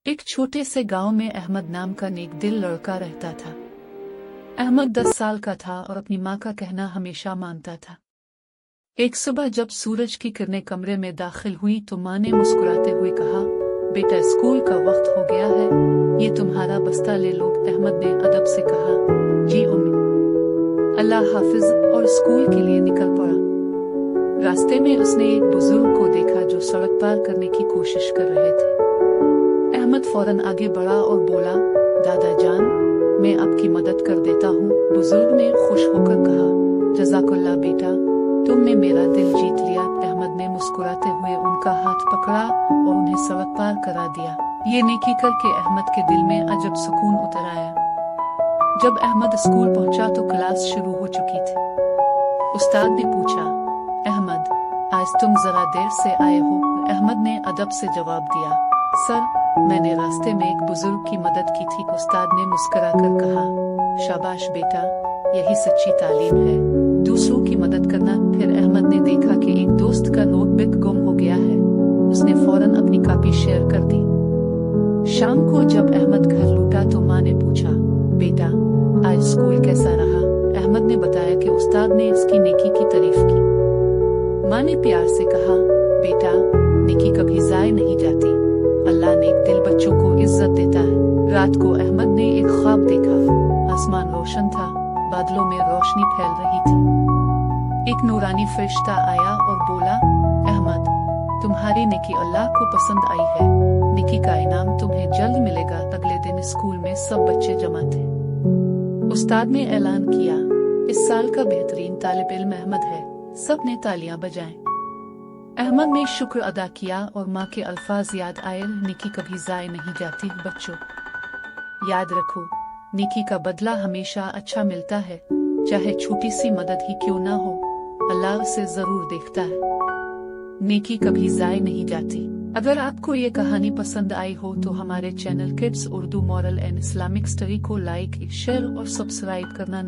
एक छोटे से गांव में अहमद नाम का नेक दिल लड़का रहता था। अहमद 10 साल का था और अपनी माँ का कहना हमेशा मानता था। एक सुबह जब सूरज की किरणें कमरे में दाखिल हुई तो माँ ने मुस्कुराते हुए कहा, बेटा स्कूल का वक्त हो गया है, ये तुम्हारा बस्ता ले लो। अहमद ने अदब से कहा, जी उम्मी। अल्लाह हाफिज, और स्कूल के लिए निकल पड़ा। रास्ते में उसने एक बुजुर्ग को देखा जो सड़क पार करने की कोशिश कर रहे थे। अहमद फौरन आगे बढ़ा और बोला, दादा जान, मैं आपकी मदद कर देता हूँ। बुजुर्ग ने खुश होकर कहा, जज़ाकल्लाह बेटा, तुमने मेरा दिल जीत लिया। अहमद ने मुस्कुराते हुए उनका हाथ पकड़ा और उन्हें सड़क पार करा दिया। ये नेकी करके अहमद के दिल में अजब सुकून उतर आया। जब अहमद स्कूल पहुंचा तो क्लास शुरू हो चुकी थी। उस्ताद ने पूछा, अहमद, आज तुम जरा देर से आए हो? अहमद ने अदब से जवाब दिया, सर, मैंने रास्ते में एक बुजुर्ग की मदद की थी। उस्ताद ने मुस्कुराकर कहा, शाबाश बेटा, यही सच्ची तालीम है, दूसरों की मदद करना। फिर अहमद ने देखा कि एक दोस्त का नोटबुक गुम हो गया है। उसने फौरन अपनी कॉपी शेयर कर दी। शाम को जब अहमद घर लौटा तो माँ ने पूछा, बेटा, आज स्कूल कैसा रहा? अहमद ने बताया कि उस्ताद ने इसकी नेकी की तारीफ की। माँ ने प्यार से कहा, बेटा, नेकी कभी जाए नहीं जाती, अल्लाह नेक दिल बच्चों को इज्जत देता है। रात को अहमद ने एक ख्वाब देखा। आसमान रोशन था, बादलों में रोशनी फैल रही थी। एक नूरानी फरिश्ता आया और बोला, अहमद, तुम्हारी नेकी अल्लाह को पसंद आई है, नेकी का इनाम तुम्हें जल्द मिलेगा। अगले दिन स्कूल में सब बच्चे जमा थे। उस्ताद ने ऐलान किया, इस साल का बेहतरीन तालिब इल्म अहमद है। सब ने तालियां बजाएं। अहमद ने शुक्र अदा किया और माँ के अल्फाज याद आए, नेकी कभी जाए नहीं जाती। बच्चों, याद रखो, नेकी का बदला हमेशा अच्छा मिलता है, चाहे छोटी सी मदद ही क्यों ना हो, अल्लाह उसे जरूर देखता है। नेकी कभी जाए नहीं जाती। अगर आपको ये कहानी पसंद आई हो तो हमारे channel kids Urdu moral and Islamic study को लाइक, शेयर और सब्सक्राइब करना